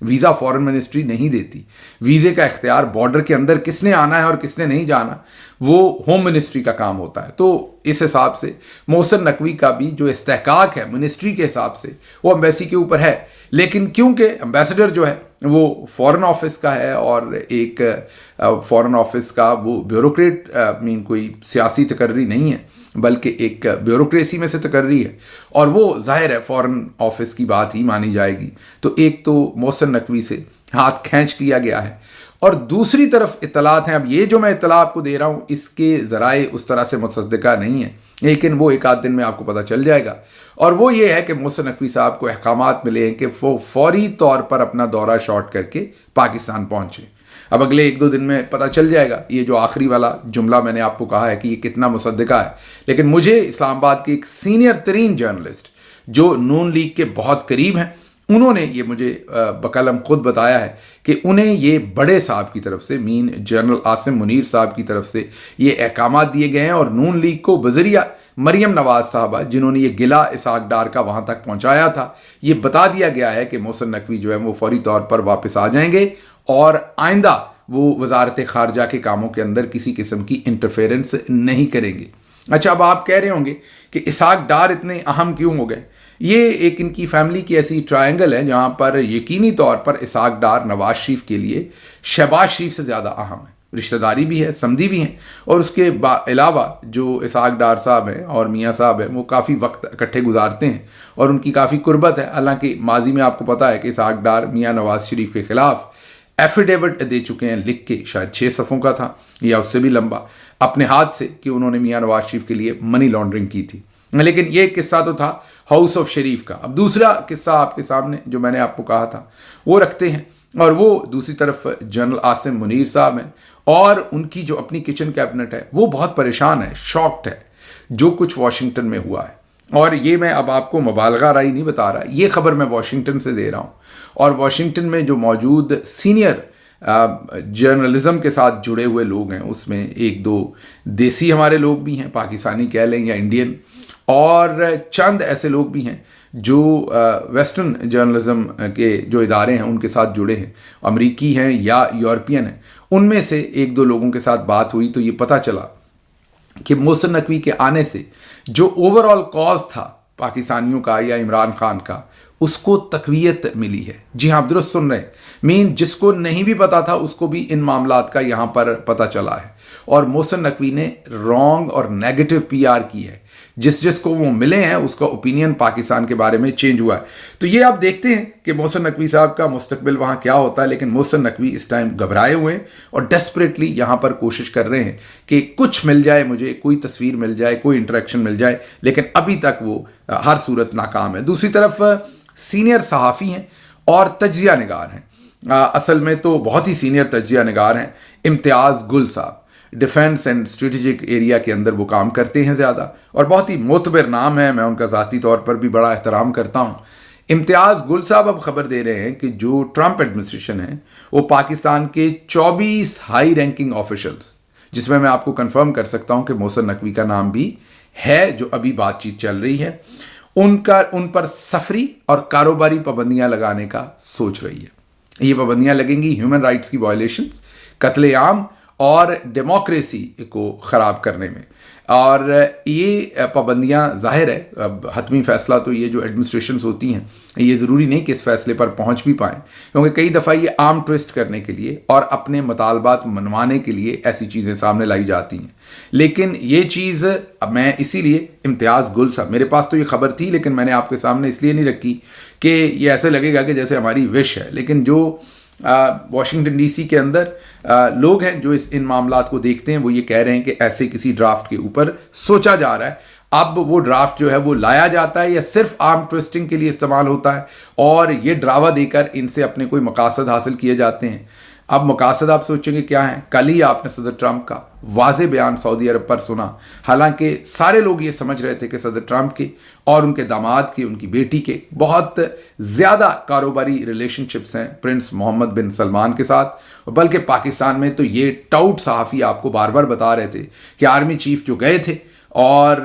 Visa فورن ministry نہیں دیتی. ویزے کا اختیار بارڈر کے اندر کس نے آنا ہے اور کس نے نہیں جانا وہ ہوم منسٹری کا کام ہوتا ہے. تو اس حساب سے محسن نقوی کا بھی جو استحقاق ہے منسٹری کے حساب سے وہ ایمبیسی کے اوپر ہے. لیکن کیونکہ امبیسڈر جو ہے وہ فورن آفس کا ہے اور ایک فورن آفس کا وہ بیوروکریٹ کوئی سیاسی تقرری نہیں ہے بلکہ ایک بیوروکریسی میں سے تقرری ہے اور وہ ظاہر ہے فورن آفس کی بات ہی مانی جائے گی. تو ایک تو محسن نقوی سے ہاتھ کھینچ لیا گیا ہے اور دوسری طرف اطلاعات ہیں. اب یہ جو میں اطلاع آپ کو دے رہا ہوں اس کے ذرائع اس طرح سے متصدقہ نہیں ہیں لیکن وہ ایک آدھ دن میں آپ کو پتہ چل جائے گا. اور وہ یہ ہے کہ محسن نقوی صاحب کو احکامات ملے ہیں کہ وہ فوری طور پر اپنا دورہ شارٹ کر کے پاکستان پہنچے. اب اگلے ایک دو دن میں پتہ چل جائے گا. یہ جو آخری والا جملہ میں نے آپ کو کہا ہے کہ یہ کتنا مصدقہ ہے لیکن مجھے اسلام آباد کے ایک سینئر ترین جرنلسٹ جو نون لیگ کے بہت قریب ہیں انہوں نے یہ مجھے بقلم خود بتایا ہے کہ انہیں یہ بڑے صاحب کی طرف سے جنرل عاصم منیر صاحب کی طرف سے یہ احکامات دیے گئے ہیں اور نون لیگ کو بذریعہ مریم نواز صاحبہ جنہوں نے یہ گلہ اسحاق ڈار کا وہاں تک پہنچایا تھا یہ بتا دیا گیا ہے کہ محسن نقوی جو ہے وہ فوری طور پر واپس آ جائیں گے اور آئندہ وہ وزارت خارجہ کے کاموں کے اندر کسی قسم کی انٹرفیرنس نہیں کریں گے. اچھا اب آپ کہہ رہے ہوں گے کہ اسحاق ڈار اتنے اہم کیوں ہو گئے. یہ ایک ان کی فیملی کی ایسی ٹرائنگل ہے جہاں پر یقینی طور پر اسحاق ڈار نواز شریف کے لیے شہباز شریف سے زیادہ اہم ہے. رشتہ داری بھی ہے سمدھی بھی ہیں اور اس کے علاوہ جو اسحاق ڈار صاحب ہیں اور میاں صاحب ہیں وہ کافی وقت اکٹھے گزارتے ہیں اور ان کی کافی قربت ہے. حالانکہ ماضی میں آپ کو پتہ ہے کہ اسحاق ڈار میاں نواز شریف کے خلاف ایفیڈیوٹ دے چکے ہیں لکھ کے شاید 6 صفحوں کا تھا یا اس سے بھی لمبا اپنے ہاتھ سے کہ انہوں نے میاں نواز شریف کے لیے منی لانڈرنگ کی تھی. لیکن یہ قصہ تو تھا ہاؤس آف شریف کا. اب دوسرا قصہ آپ کے سامنے جو میں نے آپ کو کہا تھا وہ رکھتے ہیں اور وہ دوسری طرف جنرل عاصم منیر صاحب ہیں اور ان کی جو اپنی کچن کیبنٹ ہے وہ بہت پریشان ہے شاکڈ ہے جو کچھ واشنگٹن میں ہوا ہے. اور یہ میں اب آپ کو مبالغہ رائی نہیں بتا رہا یہ خبر میں واشنگٹن سے دے رہا ہوں اور واشنگٹن میں جو موجود سینئر جرنلزم کے ساتھ جڑے ہوئے لوگ ہیں اس میں ایک دو دیسی ہمارے لوگ بھی ہیں پاکستانی کہہ لیں یا انڈین اور چند ایسے لوگ بھی ہیں جو ویسٹرن جرنلزم کے جو ادارے ہیں ان کے ساتھ جڑے ہیں امریکی ہیں یا یورپین ہیں. ان میں سے ایک دو لوگوں کے ساتھ بات ہوئی تو یہ پتہ چلا کہ محسن نقوی کے آنے سے جو اوور آل کاز تھا پاکستانیوں کا یا عمران خان کا اس کو تقویت ملی ہے. جی ہاں درست سن رہے ہیں جس کو نہیں بھی پتا تھا اس کو بھی ان معاملات کا یہاں پر پتہ چلا ہے اور محسن نقوی نے رانگ اور نیگیٹو پی آر کی ہے. جس کو وہ ملے ہیں اس کا اوپینین پاکستان کے بارے میں چینج ہوا ہے. تو یہ آپ دیکھتے ہیں کہ محسن نقوی صاحب کا مستقبل وہاں کیا ہوتا ہے. لیکن محسن نقوی اس ٹائم گھبرائے ہوئے ہیں اور ڈیسپریٹلی یہاں پر کوشش کر رہے ہیں کہ کچھ مل جائے مجھے کوئی تصویر مل جائے کوئی انٹریکشن مل جائے لیکن ابھی تک وہ ہر صورت ناکام ہے. دوسری طرف سینئر صحافی ہیں اور تجزیہ نگار ہیں. اصل میں تو بہت ہی سینئر تجزیہ نگار ہیں امتیاز گل صاحب. ڈیفنس اینڈ اسٹریٹجک ایریا کے اندر وہ کام کرتے ہیں زیادہ اور بہت ہی معتبر نام ہے. میں ان کا ذاتی طور پر بھی بڑا احترام کرتا ہوں. امتیاز گل صاحب اب خبر دے رہے ہیں کہ جو ٹرمپ ایڈمنسٹریشن ہے وہ پاکستان کے 24 ہائی رینکنگ آفیشلز جس میں آپ کو کنفرم کر سکتا ہوں کہ محسن نقوی کا نام بھی ہے جو ابھی بات چیت چل رہی ہے ان پر سفری اور کاروباری پابندیاں لگانے کا سوچ رہی ہے. یہ پابندیاں لگیں گی ہیومن رائٹس کی وائلیشنز قتل عام اور ڈیموکریسی کو خراب کرنے میں. اور یہ پابندیاں ظاہر ہے حتمی فیصلہ تو یہ جو ایڈمنسٹریشنز ہوتی ہیں یہ ضروری نہیں کہ اس فیصلے پر پہنچ بھی پائیں کیونکہ کئی دفعہ یہ عام ٹویسٹ کرنے کے لیے اور اپنے مطالبات منوانے کے لیے ایسی چیزیں سامنے لائی جاتی ہیں. لیکن یہ چیز اب میں اسی لیے امتیاز گل صاحب میرے پاس تو یہ خبر تھی لیکن میں نے آپ کے سامنے اس لیے نہیں رکھی کہ یہ ایسے لگے گا کہ جیسے ہماری وش ہے. لیکن جو واشنگٹن ڈی سی کے اندر لوگ ہیں جو ان معاملات کو دیکھتے ہیں وہ یہ کہہ رہے ہیں کہ ایسے کسی ڈرافٹ کے اوپر سوچا جا رہا ہے. اب وہ ڈرافٹ جو ہے وہ لایا جاتا ہے یا صرف آرم ٹویسٹنگ کے لیے استعمال ہوتا ہے اور یہ ڈراوا دے کر ان سے اپنے کوئی مقاصد حاصل کیے جاتے ہیں. اب مقاصد آپ سوچیں گے کیا ہیں. کل ہی آپ نے صدر ٹرمپ کا واضح بیان سعودی عرب پر سنا. حالانکہ سارے لوگ یہ سمجھ رہے تھے کہ صدر ٹرمپ کے اور ان کے داماد کے ان کی بیٹی کے بہت زیادہ کاروباری ریلیشن شپس ہیں پرنس محمد بن سلمان کے ساتھ. بلکہ پاکستان میں تو یہ ٹاؤٹ صحافی آپ کو بار بار بتا رہے تھے کہ آرمی چیف جو گئے تھے اور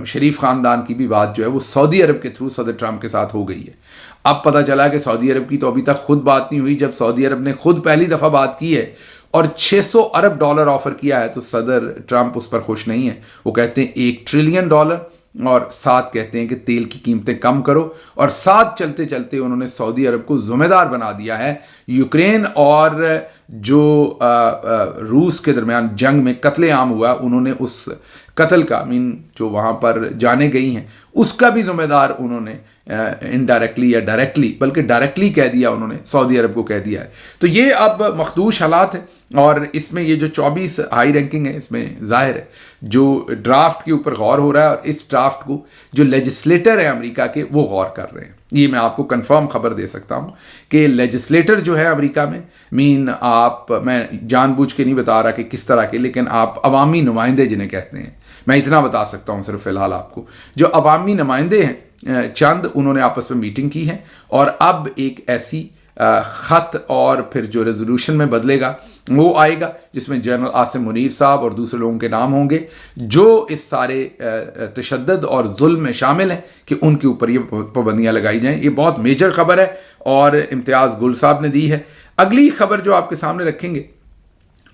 شریف خاندان کی بھی بات جو ہے وہ سعودی عرب کے تھرو صدر ٹرمپ کے ساتھ ہو گئی ہے. اب پتہ چلا کہ سعودی عرب کی تو ابھی تک خود بات نہیں ہوئی. جب سعودی عرب نے خود پہلی دفعہ بات کی ہے اور $600 ارب آفر کیا ہے تو صدر ٹرمپ اس پر خوش نہیں ہے. وہ کہتے ہیں $1 ٹریلین اور ساتھ کہتے ہیں کہ تیل کی قیمتیں کم کرو, اور ساتھ چلتے چلتے انہوں نے سعودی عرب کو ذمہ دار بنا دیا ہے یوکرین اور جو روس کے درمیان جنگ میں قتل عام ہوا. انہوں نے اس قتل کا جو وہاں پر جانے گئی ہیں اس کا بھی ذمہ دار انہوں نے انڈائریکٹلی یا ڈائریکٹلی, بلکہ ڈائریکٹلی کہہ دیا انہوں نے, سعودی عرب کو کہہ دیا ہے. تو یہ اب مخدوش حالات ہیں, اور اس میں یہ جو 24 ہائی رینکنگ ہے اس میں ظاہر ہے جو ڈرافٹ کے اوپر غور ہو رہا ہے, اور اس ڈرافٹ کو جو لیجسلیٹر ہیں امریکہ کے وہ غور کر رہے ہیں. یہ میں آپ کو کنفرم خبر دے سکتا ہوں کہ لیجسلیٹر جو ہے امریکہ میں میں جان بوجھ کے نہیں بتا رہا کہ کس طرح کے, لیکن آپ عوامی نمائندے جنہیں کہتے ہیں, میں اتنا بتا سکتا ہوں صرف فی الحال آپ کو, جو عوامی نمائندے ہیں چند, انہوں نے آپس میں میٹنگ کی ہے, اور اب ایک ایسی خط اور پھر جو ریزولوشن میں بدلے گا وہ آئے گا جس میں جنرل عاصم منیر صاحب اور دوسرے لوگوں کے نام ہوں گے جو اس سارے تشدد اور ظلم میں شامل ہیں کہ ان کے اوپر یہ پابندیاں لگائی جائیں. یہ بہت میجر خبر ہے اور امتیاز گل صاحب نے دی ہے. اگلی خبر جو آپ کے سامنے رکھیں گے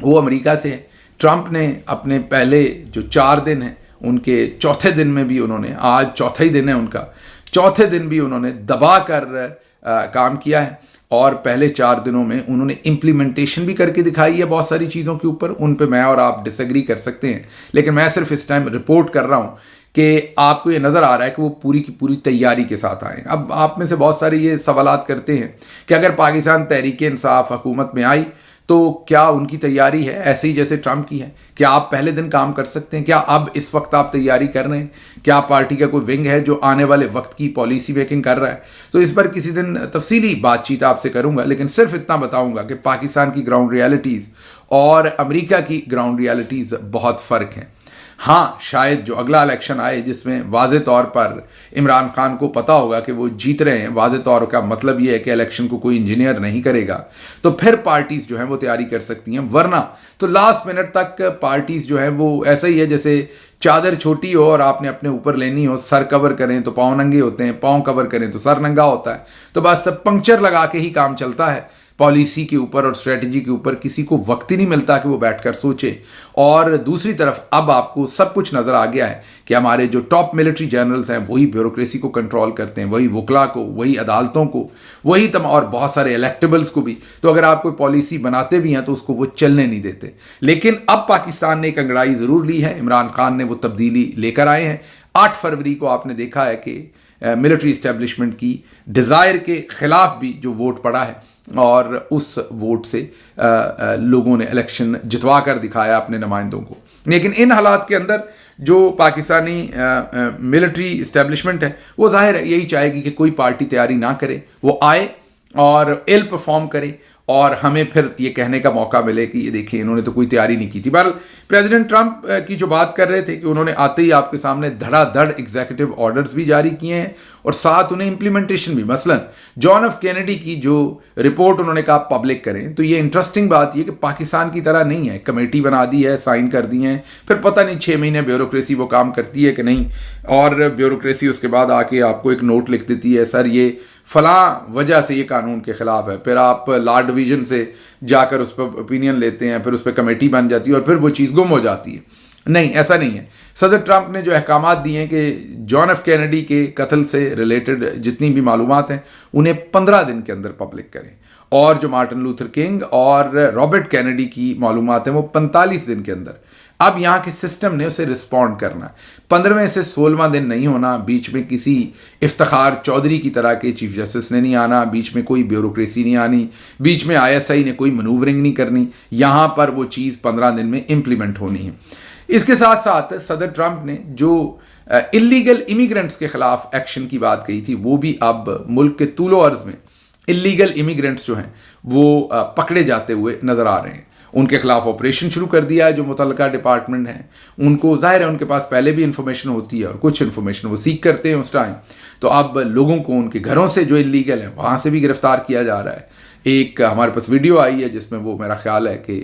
وہ امریکہ سے ہے. ٹرمپ نے اپنے پہلے جو 4 دن ہیں ان کے چوتھے دن میں بھی انہوں نے, آج چوتھا ہی دن ہے ان کا, چوتھے دن بھی انہوں نے دبا کر کام کیا ہے, اور پہلے 4 دنوں میں انہوں نے امپلیمنٹیشن بھی کر کے دکھائی ہے بہت ساری چیزوں کے اوپر. ان پہ میں اور آپ ڈس ایگری کر سکتے ہیں, لیکن میں صرف اس ٹائم رپورٹ کر رہا ہوں کہ آپ کو یہ نظر آ رہا ہے کہ وہ پوری کی پوری تیاری کے ساتھ آئے ہیں. اب آپ میں سے بہت سارے یہ سوالات کرتے ہیں کہ اگر پاکستان تحریک انصاف حکومت میں آئی تو کیا ان کی تیاری ہے ایسے ہی جیسے ٹرمپ کی ہے؟ کیا آپ پہلے دن کام کر سکتے ہیں؟ کیا اب اس وقت آپ تیاری کر رہے ہیں؟ کیا پارٹی کا کوئی ونگ ہے جو آنے والے وقت کی پالیسی میکنگ کر رہا ہے؟ تو اس پر کسی دن تفصیلی بات چیت آپ سے کروں گا, لیکن صرف اتنا بتاؤں گا کہ پاکستان کی گراؤنڈ ریالٹیز اور امریکہ کی گراؤنڈ ریالٹیز بہت فرق ہیں. ہاں شاید جو اگلا الیکشن آئے جس میں واضح طور پر عمران خان کو پتا ہوگا کہ وہ جیت رہے ہیں, واضح طور کا مطلب یہ ہے کہ الیکشن کو کوئی انجینئر نہیں کرے گا, تو پھر پارٹیز جو ہیں وہ تیاری کر سکتی ہیں. ورنہ تو لاسٹ منٹ تک پارٹیز جو ہے وہ ایسا ہی ہے جیسے چادر چھوٹی ہو اور آپ نے اپنے اوپر لینی ہو, سر کور کریں تو پاؤں ننگے ہوتے ہیں, پاؤں کور کریں تو سر ننگا ہوتا ہے, تو بس سب پنکچر لگا کے ہی کام چلتا ہے. پالیسی کے اوپر اور اسٹریٹجی کے اوپر کسی کو وقت ہی نہیں ملتا کہ وہ بیٹھ کر سوچے. اور دوسری طرف اب آپ کو سب کچھ نظر آ گیا ہے کہ ہمارے جو ٹاپ ملٹری جنرلز ہیں وہی بیوروکریسی کو کنٹرول کرتے ہیں, وہی وکلا کو, وہی عدالتوں کو, وہی اور بہت سارے الیکٹیبلز کو بھی. تو اگر آپ کوئی پالیسی بناتے بھی ہیں تو اس کو وہ چلنے نہیں دیتے. لیکن اب پاکستان نے ایک انگڑائی ضرور لی ہے, عمران خان نے وہ تبدیلی لے کر آئے ہیں. 8 فروری کو آپ نے دیکھا ہے کہ ملٹری اسٹیبلشمنٹ کی ڈیزائر کے خلاف بھی جو ووٹ پڑا ہے, اور اس ووٹ سے لوگوں نے الیکشن جتوا کر دکھایا اپنے نمائندوں کو. لیکن ان حالات کے اندر جو پاکستانی ملٹری اسٹیبلشمنٹ ہے وہ ظاہر ہے یہی چاہے گی کہ کوئی پارٹی تیاری نہ کرے, وہ آئے اور ایل پرفارم کرے اور ہمیں پھر یہ کہنے کا موقع ملے کہ یہ دیکھیں انہوں نے تو کوئی تیاری نہیں کی تھی. بہرحال پریزیڈنٹ ٹرمپ کی جو بات کر رہے تھے کہ انہوں نے آتے ہی آپ کے سامنے دھڑا دھڑ ایگزیکٹو آرڈرز بھی جاری کیے ہیں اور ساتھ انہیں امپلیمنٹیشن بھی. مثلا جان ایف کینیڈی کی جو رپورٹ انہوں نے کہا پبلک کریں, تو یہ انٹرسٹنگ بات یہ کہ پاکستان کی طرح نہیں ہے, کمیٹی بنا دی ہے, سائن کر دی ہیں, پھر پتہ نہیں 6 مہینے بیوروکریسی وہ کام کرتی ہے کہ نہیں, اور بیوروکریسی اس کے بعد آ کے آپ کو ایک نوٹ لکھ دیتی ہے سر یہ فلاں وجہ سے یہ قانون کے خلاف ہے, پھر آپ لا ڈویژن سے جا کر اس پر اوپینین لیتے ہیں, پھر اس پہ کمیٹی بن جاتی ہے اور پھر وہ چیز گم ہو جاتی ہے. نہیں, ایسا نہیں ہے. صدر ٹرمپ نے جو احکامات دیے ہیں کہ جان ایف کینیڈی کے قتل سے ریلیٹڈ جتنی بھی معلومات ہیں انہیں 15 دن کے اندر پبلک کریں, اور جو مارٹن لوتھر کنگ اور رابرٹ کینیڈی کی معلومات ہیں وہ 45 دن کے اندر. اب یہاں کے سسٹم نے اسے رسپونڈ کرنا, 15ویں سے 16واں دن نہیں ہونا, بیچ میں کسی افتخار چودھری کی طرح کے چیف جسٹس نے نہیں آنا, بیچ میں کوئی بیوروکریسی نہیں آنی, بیچ میں ISI نے کوئی منوورنگ نہیں کرنی, یہاں پر وہ چیز 15 دن میں امپلیمنٹ ہونی ہے. اس کے ساتھ ساتھ صدر ٹرمپ نے جو اللیگل امیگرنٹس کے خلاف ایکشن کی بات کہی تھی وہ بھی اب ملک کے طول و عرض میں اللیگل امیگرنٹس جو ہیں وہ پکڑے جاتے ہوئے نظر آ رہے ہیں. ان کے خلاف آپریشن شروع کر دیا ہے جو متعلقہ ڈپارٹمنٹ ہیں. ان کو ظاہر ہے ان کے پاس پہلے بھی انفارمیشن ہوتی ہے اور کچھ انفارمیشن وہ سیکھ کرتے ہیں اس ٹائم, تو اب لوگوں کو ان کے گھروں سے جو اللیگل ہیں وہاں سے بھی گرفتار کیا جا رہا ہے. ایک ہمارے پاس ویڈیو آئی ہے جس میں وہ میرا خیال ہے کہ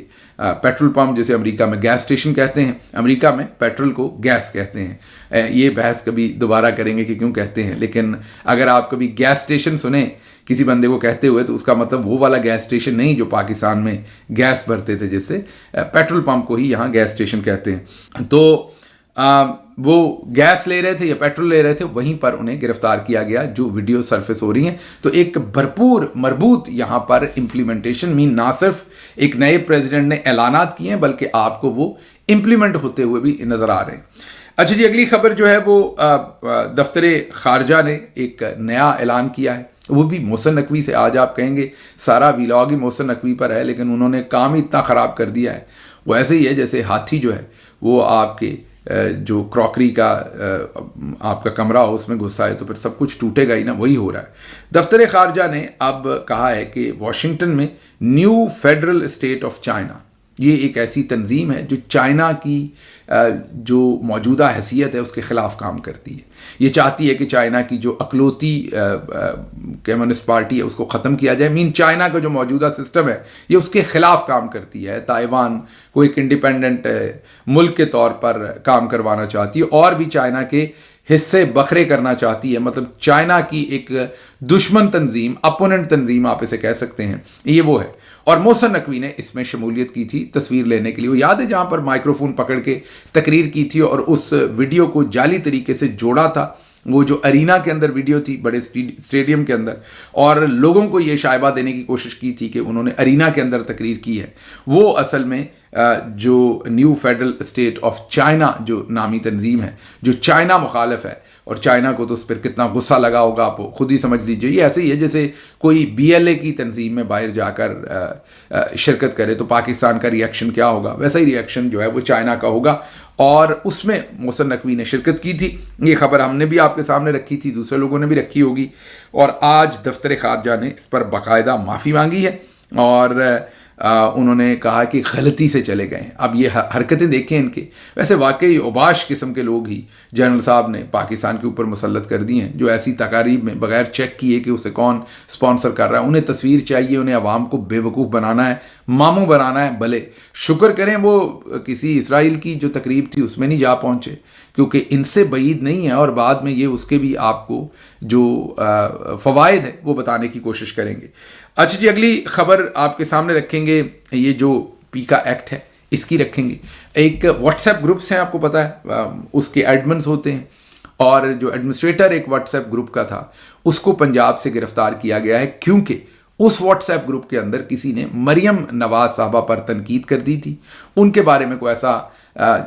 پیٹرول پمپ جسے امریکہ میں گیس اسٹیشن کہتے ہیں، امریکہ میں پیٹرول کو گیس کہتے ہیں، یہ بحث کبھی دوبارہ کریں گے کہ کیوں کہتے ہیں، لیکن اگر آپ کبھی گیس اسٹیشن سنیں کسی بندے کو کہتے ہوئے تو اس کا مطلب وہ والا گیس اسٹیشن نہیں جو پاکستان میں گیس بھرتے تھے، جس سے پیٹرول پمپ کو ہی یہاں گیس اسٹیشن کہتے ہیں۔ تو وہ گیس لے رہے تھے یا پیٹرول لے رہے تھے، وہیں پر انہیں گرفتار کیا گیا جو ویڈیو سرفیس ہو رہی ہیں۔ تو ایک بھرپور مربوط یہاں پر امپلیمنٹیشن نہ صرف ایک نئے پریزیڈنٹ نے اعلانات کیے ہیں بلکہ آپ کو وہ امپلیمنٹ ہوتے ہوئے بھی نظر آ رہے ہیں۔ اچھا جی، اگلی خبر جو ہے وہ دفتر خارجہ نے ایک نیا اعلان کیا ہے، وہ بھی محسن نقوی سے۔ آج آپ کہیں گے سارا ویلاگ ہی محسن نقوی پر ہے، لیکن انہوں نے کام ہی اتنا خراب کر دیا ہے۔ وہ ایسے ہی ہے جیسے ہاتھی جو ہے وہ آپ کے جو کراکری کا آپ کا کمرہ ہو اس میں گھسا ہے تو پھر سب کچھ ٹوٹے گا ہی نا، وہی ہو رہا ہے۔ دفتر خارجہ نے اب کہا ہے کہ واشنگٹن میں new federal state of China, یہ ایک ایسی تنظیم ہے جو چائنا کی جو موجودہ حیثیت ہے اس کے خلاف کام کرتی ہے۔ یہ چاہتی ہے کہ چائنا کی جو اقلیتی کمیونسٹ پارٹی ہے اس کو ختم کیا جائے۔ مین چائنا کا جو موجودہ سسٹم ہے یہ اس کے خلاف کام کرتی ہے۔ تائیوان کو ایک انڈیپینڈنٹ ملک کے طور پر کام کروانا چاہتی ہے اور بھی چائنا کے حصے بکھرے کرنا چاہتی ہے، مطلب چائنا کی ایک دشمن تنظیم، اپوننٹ تنظیم آپ اسے کہہ سکتے ہیں، یہ وہ ہے۔ اور محسن نقوی نے اس میں شمولیت کی تھی تصویر لینے کے لیے۔ وہ یاد ہے جہاں پر مائکروفون پکڑ کے تقریر کی تھی اور اس ویڈیو کو جعلی طریقے سے جوڑا تھا، وہ جو ارینا کے اندر ویڈیو تھی، بڑے اسٹیڈیم کے اندر، اور لوگوں کو یہ شائبہ دینے کی کوشش کی تھی کہ انہوں نے ارینا کے اندر تقریر کی ہے۔ وہ اصل میں جو new federal state of China جو نامی تنظیم ہے، جو چائنا مخالف ہے، اور چائنا کو تو اس پر کتنا غصہ لگا ہوگا آپ خود ہی سمجھ لیجئے۔ یہ ایسے ہی ہے جیسے کوئی BLA کی تنظیم میں باہر جا کر شرکت کرے تو پاکستان کا ری ایکشن کیا ہوگا، ویسا ہی ری ایکشن جو ہے وہ چائنا کا ہوگا، اور اس میں محسن نقوی نے شرکت کی تھی۔ یہ خبر ہم نے بھی آپ کے سامنے رکھی تھی، دوسرے لوگوں نے بھی رکھی ہوگی، اور آج دفتر خارجہ نے اس پر باقاعدہ معافی مانگی ہے اور انہوں نے کہا کہ غلطی سے چلے گئے ہیں۔ اب یہ حرکتیں دیکھیں ان کے، ویسے واقعی اوباش قسم کے لوگ ہی جنرل صاحب نے پاکستان کے اوپر مسلط کر دی ہیں، جو ایسی تقاریب میں بغیر چیک کیے کہ اسے کون سپانسر کر رہا ہے، انہیں تصویر چاہیے، انہیں عوام کو بے وقوف بنانا ہے، ماموں بنانا ہے۔ بھلے شکر کریں وہ کسی اسرائیل کی جو تقریب تھی اس میں نہیں جا پہنچے، کیونکہ ان سے بعید نہیں ہے، اور بعد میں یہ اس کے بھی آپ کو جو فوائد ہے وہ بتانے کی کوشش کریں گے۔ اچھا جی، اگلی خبر آپ کے سامنے رکھیں گے، یہ جو پیکا ایکٹ ہے اس کی رکھیں گے۔ ایک واٹس ایپ گروپس ہیں، آپ کو پتہ ہے اس کے ایڈمنس ہوتے ہیں، اور جو ایڈمنسٹریٹر ایک واٹس ایپ گروپ کا تھا اس کو پنجاب سے گرفتار کیا گیا ہے، کیونکہ اس واٹس ایپ گروپ کے اندر کسی نے مریم نواز صاحبہ پر تنقید کر دی تھی، ان کے بارے میں کوئی ایسا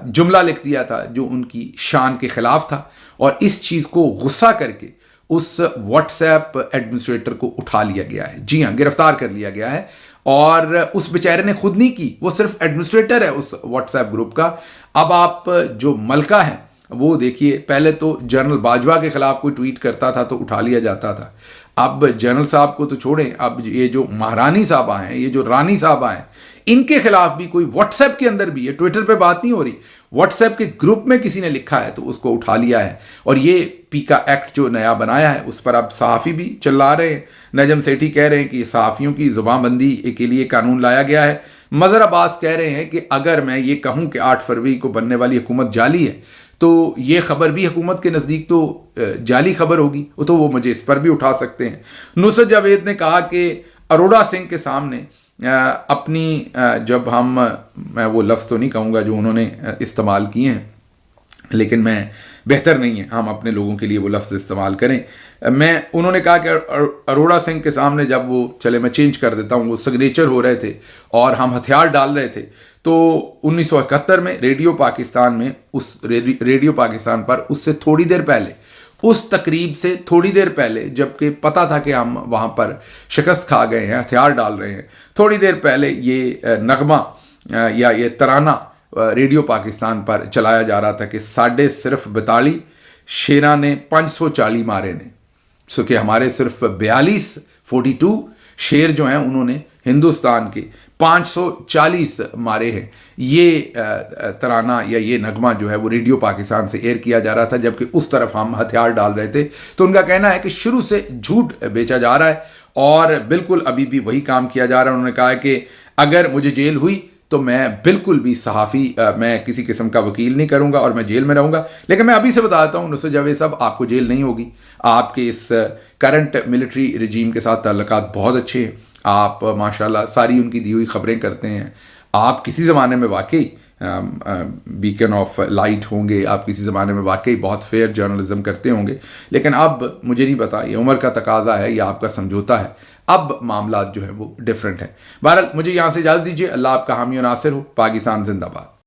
جملہ لکھ دیا تھا جو ان کی شان کے خلاف تھا، اور اس چیز کو غصہ کر کے اس واٹس ایپ ایڈمنسٹریٹر کو اٹھا لیا گیا ہے۔ جی ہاں، گرفتار کر لیا گیا ہے، اور اس بیچارے نے خود نہیں کی، وہ صرف ایڈمنسٹریٹر ہے اس واٹس ایپ گروپ کا۔ اب آپ جو ملکہ ہیں وہ دیکھیے، پہلے تو جنرل باجوہ کے خلاف کوئی ٹویٹ کرتا تھا تو اٹھا لیا جاتا تھا، اب جنرل صاحب کو تو چھوڑیں، اب یہ جو مہارانی صاحبہ ہیں، یہ جو رانی صاحبہ ہیں، ان کے خلاف بھی کوئی واٹس ایپ کے اندر بھی، یہ ٹویٹر پہ بات نہیں ہو رہی، واٹس ایپ کے گروپ میں کسی نے لکھا ہے تو اس کو اٹھا لیا ہے۔ اور یہ پیکا ایکٹ جو نیا بنایا ہے اس پر اب صحافی بھی چلا رہے ہیں۔ نجم سیٹھی کہہ رہے ہیں کہ صحافیوں کی زبان بندی کے لیے قانون لایا گیا ہے۔ مظہر عباس کہہ رہے ہیں کہ اگر میں یہ کہوں کہ 8 فروری کو بننے والی حکومت جعلی ہے تو یہ خبر بھی حکومت کے نزدیک تو جعلی خبر ہوگی، تو وہ مجھے اس پر بھی اٹھا سکتے ہیں۔ نصرت جاوید نے کہا کہ اروڑا سنگھ کے سامنے اپنی جب میں وہ لفظ تو نہیں کہوں گا جو انہوں نے استعمال کیے ہیں، لیکن میں بہتر نہیں ہے ہم اپنے لوگوں کے لیے وہ لفظ استعمال کریں۔ انہوں نے کہا کہ اروڑا سنگھ کے سامنے جب وہ، چلے میں چینج کر دیتا ہوں، وہ سگنیچر ہو رہے تھے اور ہم ہتھیار ڈال رہے تھے، تو 1971 میں ریڈیو پاکستان پر اس سے تھوڑی دیر پہلے، اس تقریب سے تھوڑی دیر پہلے، جبکہ پتہ تھا کہ ہم وہاں پر شکست کھا گئے ہیں، ہتھیار ڈال رہے ہیں، تھوڑی دیر پہلے یہ نغمہ یا یہ ترانہ ریڈیو پاکستان پر چلایا جا رہا تھا کہ صرف 42 شیراں نے 540 مارے نے، سو کہ ہمارے صرف 42 شیر جو ہیں انہوں نے ہندوستان کے 540 مارے ہیں۔ یہ ترانہ یا یہ نغمہ جو ہے وہ ریڈیو پاکستان سے ایئر کیا جا رہا تھا، جبکہ اس طرف ہم ہتھیار ڈال رہے تھے۔ تو ان کا کہنا ہے کہ شروع سے جھوٹ بیچا جا رہا ہے اور بالکل ابھی بھی وہی کام کیا جا رہا ہے. انہوں نے کہا ہے کہ اگر مجھے جیل ہوئی تو میں بالکل بھی صحافی میں کسی قسم کا وکیل نہیں کروں گا اور میں جیل میں رہوں گا. لیکن میں ابھی سے بتاتا ہوں نصرت جاوید صاحب، آپ کو جیل نہیں ہوگی. آپ کے اس کرنٹ ملٹری رجیم کے ساتھ تعلقات بہت اچھے ہیں. آپ ماشاءاللہ ساری ان کی دی ہوئی خبریں کرتے ہیں. آپ کسی زمانے میں واقعی بیکن آف لائٹ ہوں گے. آپ کسی زمانے میں واقعی بہت فیئر جرنلزم کرتے ہوں گے. لیکن اب مجھے نہیں پتا یہ عمر کا تقاضا ہے یا آپ کا سمجھوتا ہے. اب معاملات جو ہے وہ ڈفرینٹ ہیں. بہرحال مجھے یہاں سے اجازت دیجیے. اللہ آپ کا حامی و ناصر ہو. پاکستان زندہ باد.